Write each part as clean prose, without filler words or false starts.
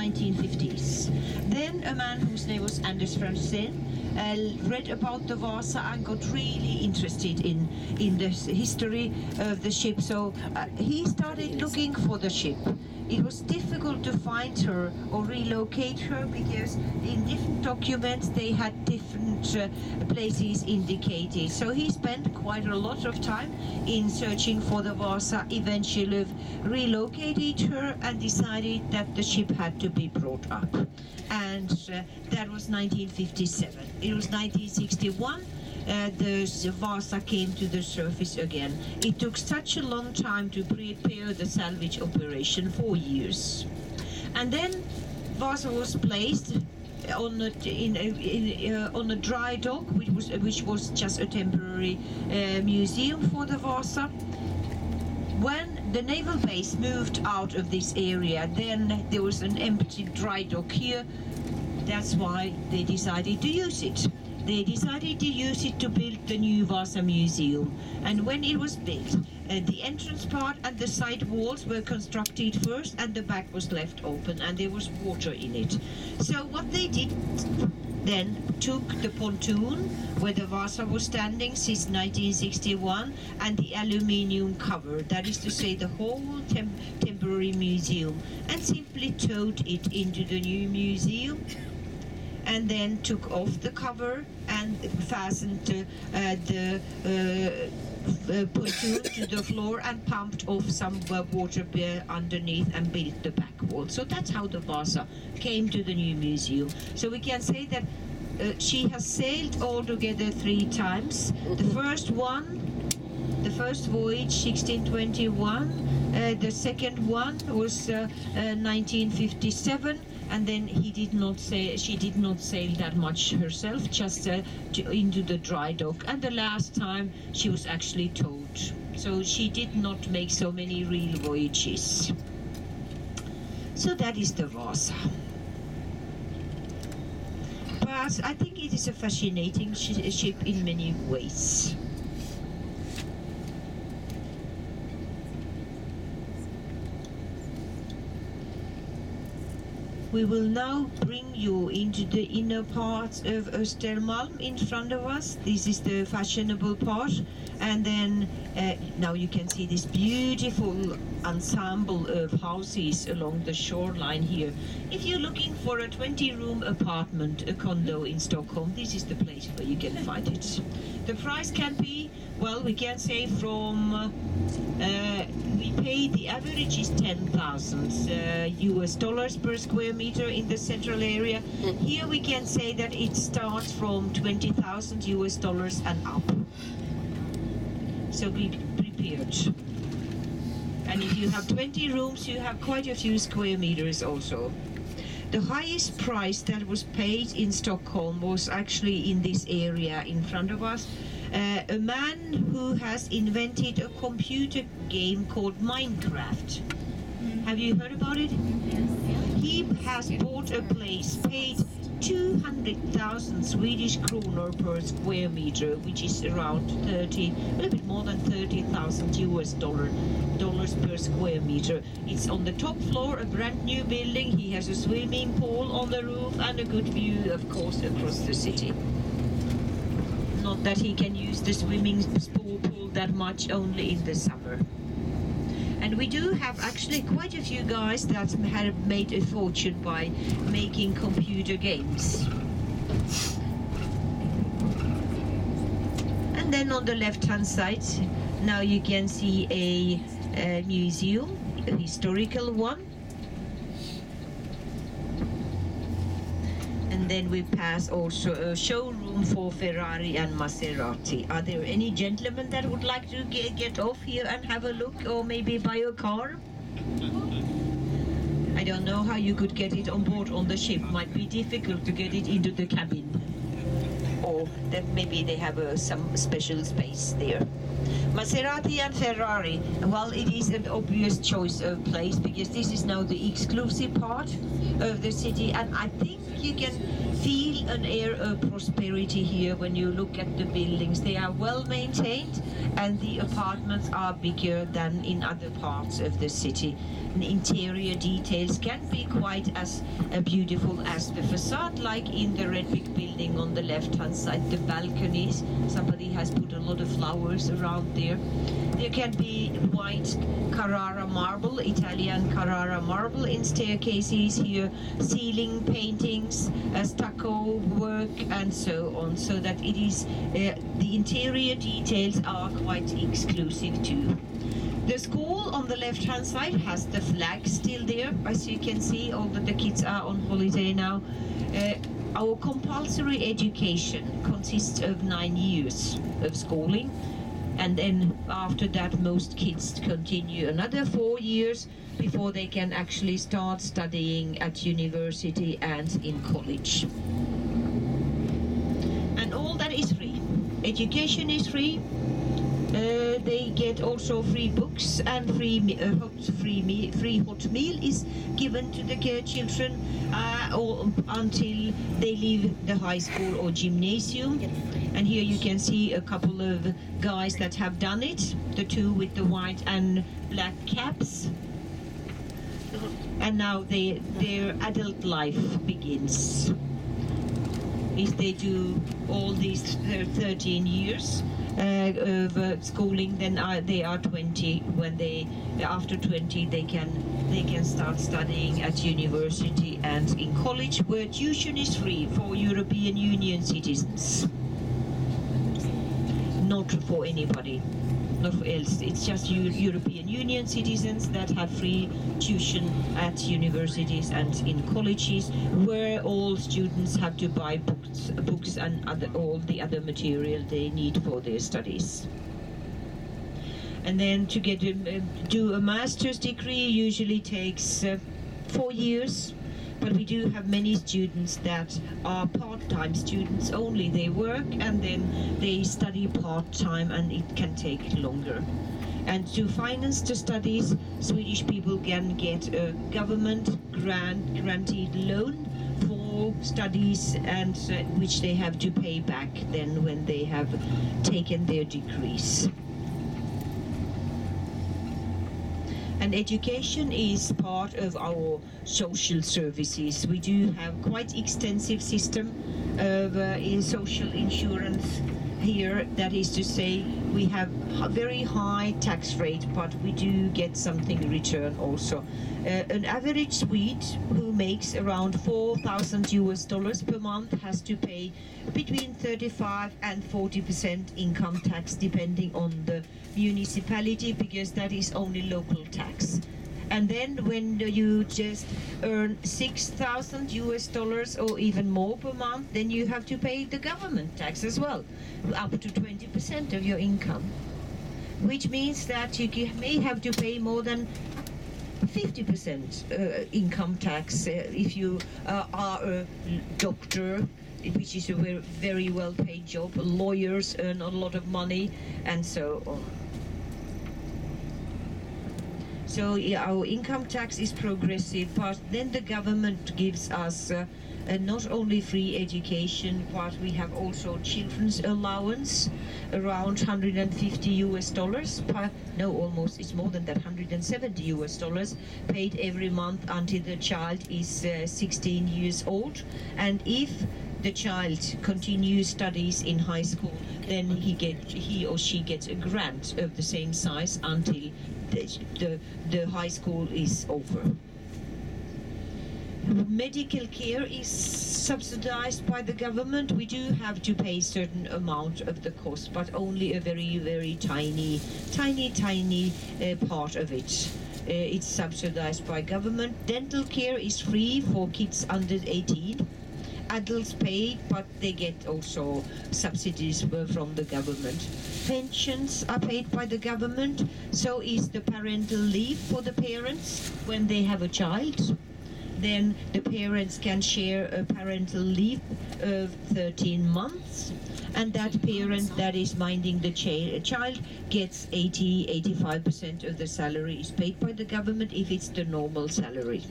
1950s. Then a man whose name was Anders Franzén read about the Vasa and got really interested in the history of the ship. So he started looking for the ship. It was difficult to find her or relocate her because in different documents they had different places indicated. So he spent quite a lot of time in searching for the Vasa, eventually relocated her and decided that the ship had to be brought up. And that was 1957. It was 1961. The Vasa came to the surface again. It took such a long time to prepare the salvage operation, 4 years. And then Vasa was placed on a dry dock, which was just a temporary museum for the Vasa. When the naval base moved out of this area, then there was an empty dry dock here. That's why they decided to use it. They decided to use it to build the new Vasa Museum. And when it was built, the entrance part and the side walls were constructed first and the back was left open and there was water in it. So what they did then took the pontoon where the Vasa was standing since 1961 and the aluminium cover, that is to say the whole temporary museum, and simply towed it into the new museum, and then took off the cover and fastened the pontoon to the floor and pumped off some water underneath and built the back wall. So that's how the Vasa came to the new museum. So we can say that she has sailed altogether 3 times. The first voyage 1621, the second one was 1957, and then she did not sail that much herself, just into the dry dock, and the last time she was actually towed. So she did not make so many real voyages. So that is the Vasa. But I think it is a fascinating ship in many ways. We will now bring you into the inner part of Östermalm in front of us. This is the fashionable part. And then now you can see this beautiful ensemble of houses along the shoreline here. If you're looking for a 20-room apartment, a condo in Stockholm, this is the place where you can find it. The price can be, well, we can say from, we pay, the average is 10,000 US dollars per square meter in the central area. Here we can say that it starts from 20,000 US dollars and up. So be prepared. And if you have 20 rooms, you have quite a few square meters also. The highest price that was paid in Stockholm was actually in this area in front of us. A man who has invented a computer game called Minecraft. Have you heard about it? Yes. He has bought a place, paid 200,000 Swedish kronor per square meter, which is around a little bit more than 30,000 US dollars per square meter. It's on the top floor, a brand new building. He has a swimming pool on the roof and a good view, of course, across the city. Not that he can use the swimming pool that much, only in the summer. And we do have actually quite a few guys that have made a fortune by making computer games. And then on the left-hand side, now you can see a museum, a historical one. And then we pass also a showroom for Ferrari and Maserati. Are there any gentlemen that would like to get off here and have a look, or maybe buy a car? I don't know how you could get it on board on the ship. Might be difficult to get it into the cabin. Or that maybe they have some special space there. Maserati and Ferrari. Well, it is an obvious choice of place because this is now the exclusive part of the city, and I think you can feel an air of prosperity here when you look at the buildings. They are well maintained and the apartments are bigger than in other parts of the city. And interior details can be quite as beautiful as the facade, like in the red brick building on the left hand side, the balconies. Somebody has put a lot of flowers around there. There can be white Carrara marble, Italian Carrara marble in staircases here, ceiling paintings, stucco work and so on, so that it is the interior details are quite exclusive too. The school on the left hand side has the flag still there, as you can see, although the kids are on holiday now. Our compulsory education consists of 9 years of schooling, and then after that most kids continue another 4 years before they can actually start studying at university and in college. And all that is free. Education is free. They get also free books, and free hot meal is given to the children until they leave the high school or gymnasium. And here you can see a couple of guys that have done it, the two with the white and black caps. And now their adult life begins. If they do all these 13 years of schooling, then they are 20. When after 20 they can start studying at university and in college, where tuition is free for European Union citizens. Not for anybody, not for else. It's just European Union citizens that have free tuition at universities and in colleges, where all students have to buy books and all the other material they need for their studies. And then to do a master's degree usually takes 4 years. But we do have many students that are part-time students only. They work and then they study part-time, and it can take longer. And to finance the studies, Swedish people can get a government granted loan for studies, and which they have to pay back then when they have taken their degrees. And education is part of our social services. We do have quite extensive system of social insurance here. That is to say, we have a very high tax rate, but we do get something in return also. An average Swede who makes around $4,000 per month has to pay between 35 and 40% income tax, depending on the municipality, because that is only local tax. And then when you just earn $6,000 or even more per month, then you have to pay the government tax as well, up to 20% of your income, which means that you may have to pay more than 50% income tax if you are a doctor, which is a very well-paid job. Lawyers earn a lot of money, and so on. So yeah, our income tax is progressive, but then the government gives us not only free education, but we have also children's allowance, around $150 per, no, almost, it's more than that, $170 paid every month until the child is 16 years old. And if the child continues studies in high school, then he or she gets a grant of the same size until the high school is over. Medical care is subsidized by the government. We do have to pay certain amount of the cost, but only a very tiny part of it. It's subsidized by government. Dental care is free for kids under 18. Adults pay, but they get also subsidies from the government. Pensions are paid by the government, so is the parental leave for the parents when they have a child. Then the parents can share a parental leave of 13 months, and that parent that is minding the child gets 85% of the salary is paid by the government if it's the normal salary.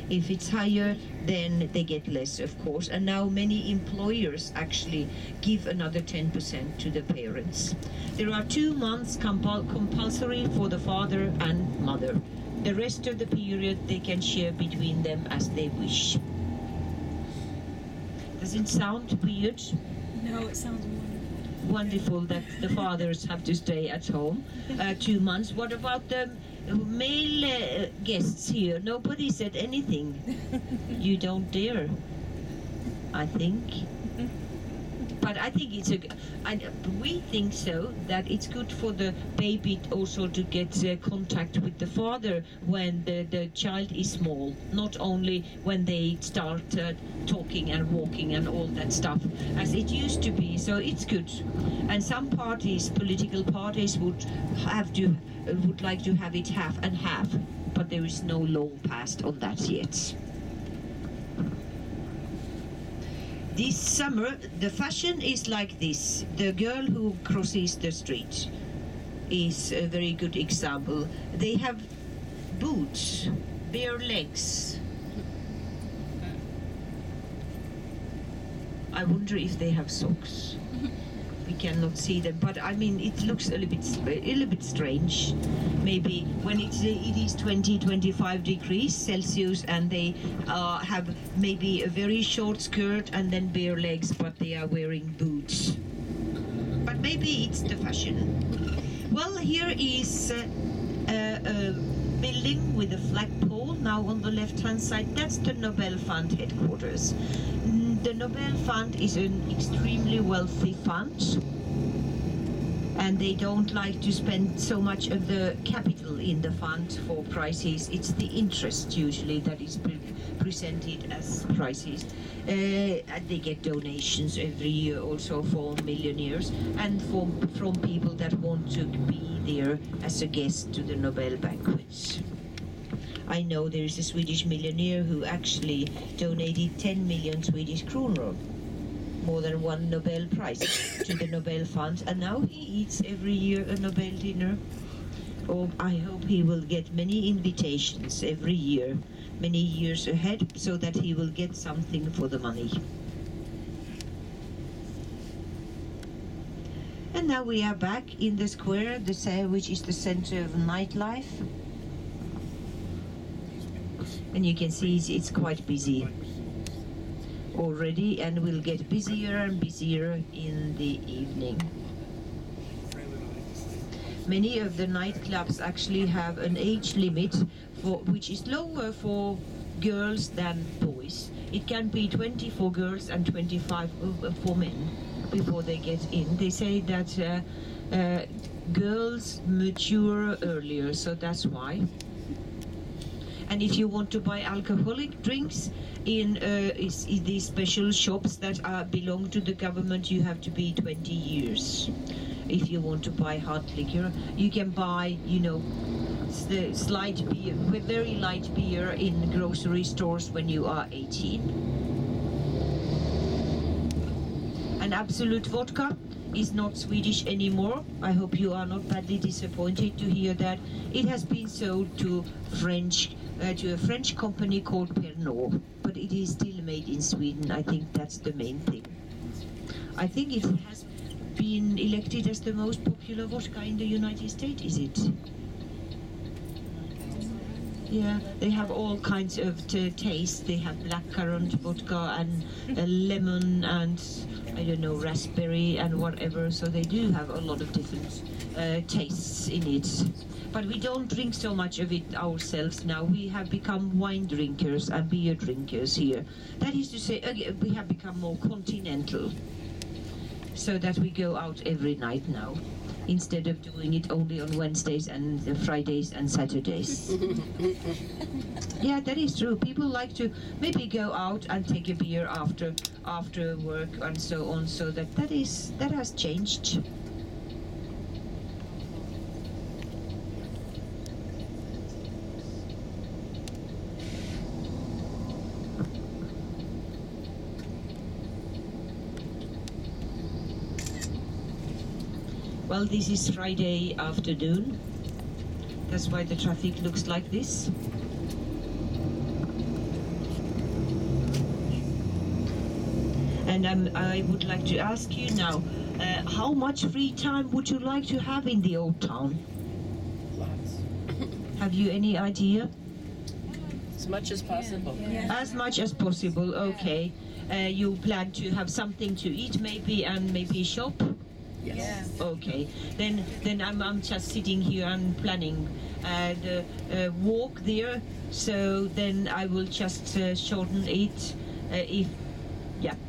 If it's higher, then they get less, of course. And now many employers actually give another 10% to the parents. There are 2 months compulsory for the father and mother. The rest of the period they can share between them as they wish. Does it sound weird? No, it sounds wonderful. Wonderful that the fathers have to stay at home 2 months. What about the male guests here? Nobody said anything. You don't dare, I think. But I think we think so, that it's good for the baby also to get contact with the father when the child is small, not only when they start talking and walking and all that stuff as it used to be. So it's good. And some parties, political parties, would like to have it half and half, but there is no law passed on that yet. This summer, the fashion is like this. The girl who crosses the street is a very good example. They have boots, bare legs. I wonder if they have socks. We cannot see them, but I mean, it looks a little bit strange. Maybe when it is 20-25 degrees Celsius and they have maybe a very short skirt and then bare legs, but they are wearing boots. But maybe it's the fashion. Well, here is a building with a flagpole now on the left-hand side. That's the Nobel Fund headquarters. The Nobel Fund is an extremely wealthy fund, and they don't like to spend so much of the capital in the fund for prizes. It's the interest usually that is presented as prizes. And they get donations every year also for millionaires and from people that want to be there as a guest to the Nobel banquets. I know there is a Swedish millionaire who actually donated 10 million Swedish kronor, more than one Nobel Prize, to the Nobel Fund, and now he eats every year a Nobel dinner. Oh, I hope he will get many invitations every year, many years ahead, so that he will get something for the money. And now we are back in the square, which is the center of nightlife. And you can see it's quite busy already, and will get busier and busier in the evening. Many of the nightclubs actually have an age limit which is lower for girls than boys. It can be 20 for girls and 25 for men before they get in. They say that girls mature earlier, so that's why. And if you want to buy alcoholic drinks in these special shops that belong to the government, you have to be 20 years. If you want to buy hard liquor, you can buy, the slight beer, very light beer in grocery stores when you are 18. And Absolut vodka is not Swedish anymore. I hope you are not badly disappointed to hear that. It has been sold to a French company called Pernod, but it is still made in Sweden. I think that's the main thing. I think it has been elected as the most popular vodka in the United States, is it? Yeah, they have all kinds of tastes. They have blackcurrant vodka and lemon and, I don't know, raspberry and whatever. So they do have a lot of different tastes in it. But we don't drink so much of it ourselves now. We have become wine drinkers and beer drinkers here. That is to say, we have become more continental, so that we go out every night now, instead of doing it only on Wednesdays and Fridays and Saturdays. Yeah, that is true. People like to maybe go out and take a beer after work and so on. So that has changed. Well, this is Friday afternoon. That's why the traffic looks like this. And I would like to ask you now, how much free time would you like to have in the old town? Lots. Have you any idea? As much as possible. As much as possible, okay. You plan to have something to eat maybe and maybe shop? Yes. Okay, then I'm just sitting here and planning the walk there. So then I will just shorten it. If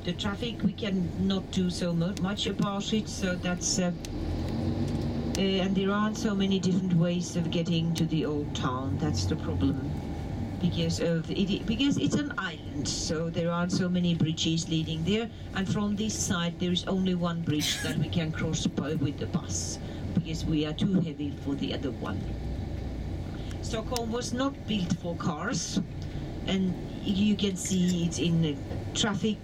the traffic we can not do so much about it. So that's and there aren't so many different ways of getting to the old town. That's the problem. Because it's an island, so there aren't so many bridges leading there, and from this side there is only one bridge that we can cross with the bus, because we are too heavy for the other one. Stockholm was not built for cars, and you can see it in the traffic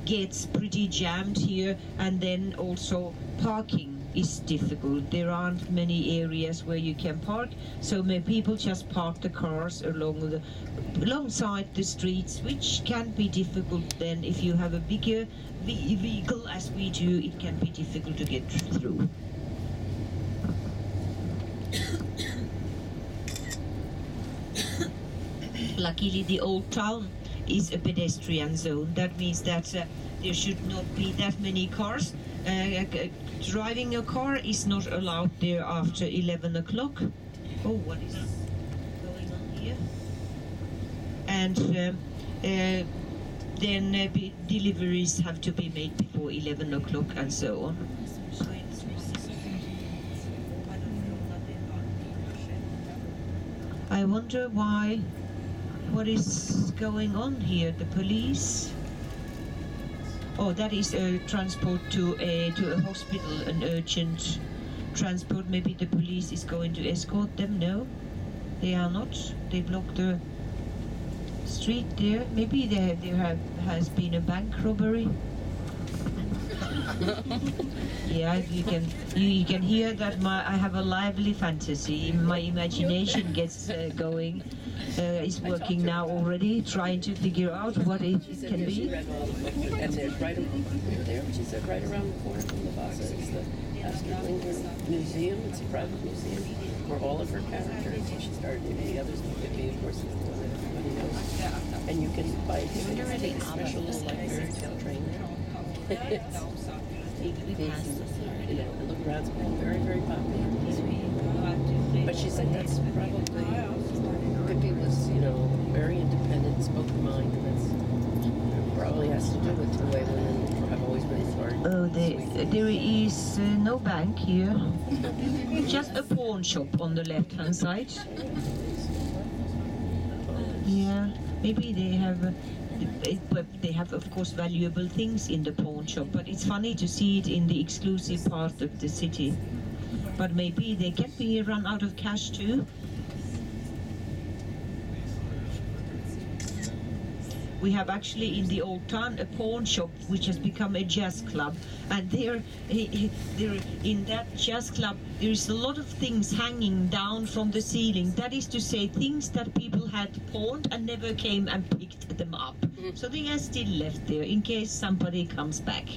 gets pretty jammed here, and then also parking is difficult. There aren't many areas where you can park, so many people just park the cars alongside the streets, which can be difficult. Then if you have a bigger vehicle as we do, it can be difficult to get through. Luckily the old town is a pedestrian zone. That means that there should not be that many cars. Driving a car is not allowed there after 11 o'clock. Oh, what is going on here? And then deliveries have to be made before 11 o'clock and so on. I wonder why, what is going on here? The police? Oh, that is a transport to a hospital, an urgent transport. Maybe the police is going to escort them. No, they are not. They block the street there. Maybe there has been a bank robbery. Yeah, you can hear that I have a lively fantasy. My imagination gets going. Is working now already, trying to figure out what it can be. And there's right over there, she said, right around the corner from the Vasa is the Astrid Lindgren Museum. It's a private museum where all of her characters, she started in the others, could be, of course, the one that everybody knows. And you can buy a ticket to take a special like fairy tale train. You know, and look around, it's been very, very popular. But she said that's probably, Pippi was, you know, very independent, spoke her mind, and that's probably has to do with the way women have always been smart. Oh, there is no bank here, just a pawn shop on the left-hand side. Yeah, maybe they have of course valuable things in the pawn shop, but it's funny to see it in the exclusive part of the city. But maybe they can be run out of cash too. We have actually in the old town a pawn shop which has become a jazz club, and there in that jazz club there is a lot of things hanging down from the ceiling. That is to say, things that people had pawned and never came and picked them up. So they are still left there in case somebody comes back.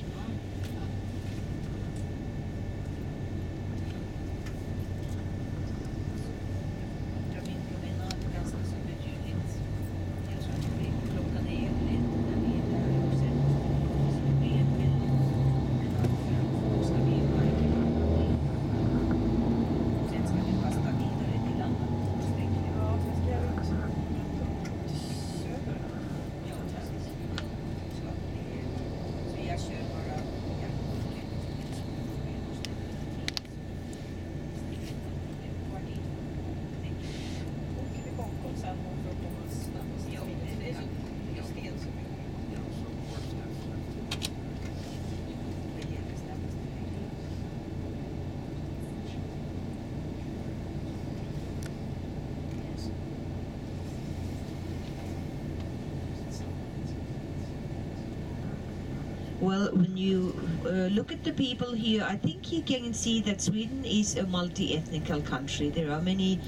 Well, when you look at the people here, I think you can see that Sweden is a multi-ethnical country. There are many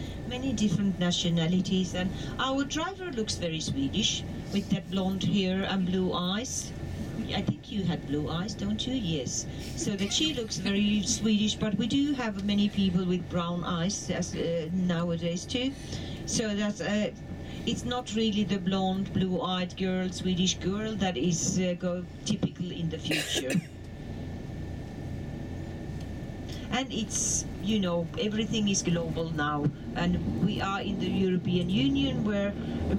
different nationalities, and our driver looks very Swedish with that blonde hair and blue eyes. I think you had blue eyes, don't you? Yes. So that she looks very Swedish, but we do have many people with brown eyes as, nowadays too. So that's it's not really the blonde, blue-eyed girl, Swedish girl that is typical in the future. And it's, you know, everything is global now, and we are in the European Union, where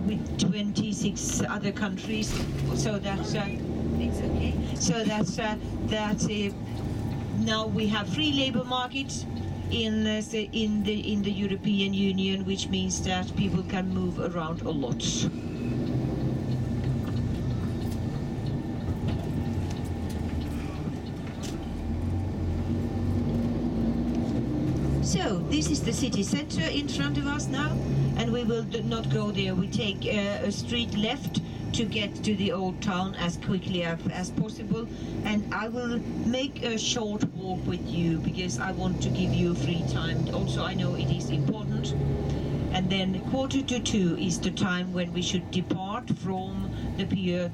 with 26 other countries. So that's it's okay. So that's now we have free labor market in the European Union, which means that people can move around a lot. So this is the city center in front of us now, and we will not go there. We take a street left to get to the old town as quickly as possible, and I will make a short walk with you because I want to give you free time. Also, I know it is important. And then 1:45 is the time when we should depart from the pier,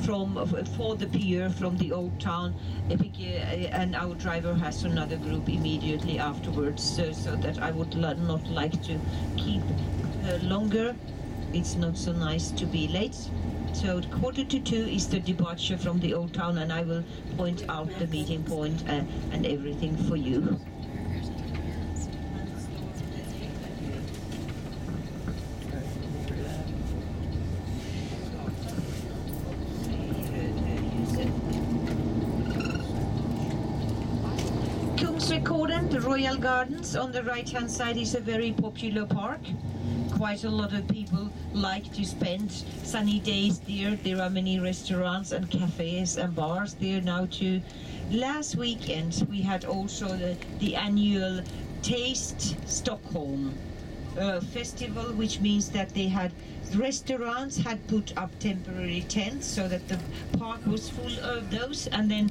for the pier from the old town, and our driver has another group immediately afterwards, so that I would not like to keep longer. It's not so nice to be late. So 1:45 is the departure from the old town, and I will point out the meeting point and everything for you. Kungsrekorden, the Royal Gardens on the right-hand side, is a very popular park. Quite a lot of people like to spend sunny days there. There are many restaurants and cafes and bars there now too. Last weekend we had also the annual Taste Stockholm festival, which means that they had restaurants had put up temporary tents so that the park was full of those, and then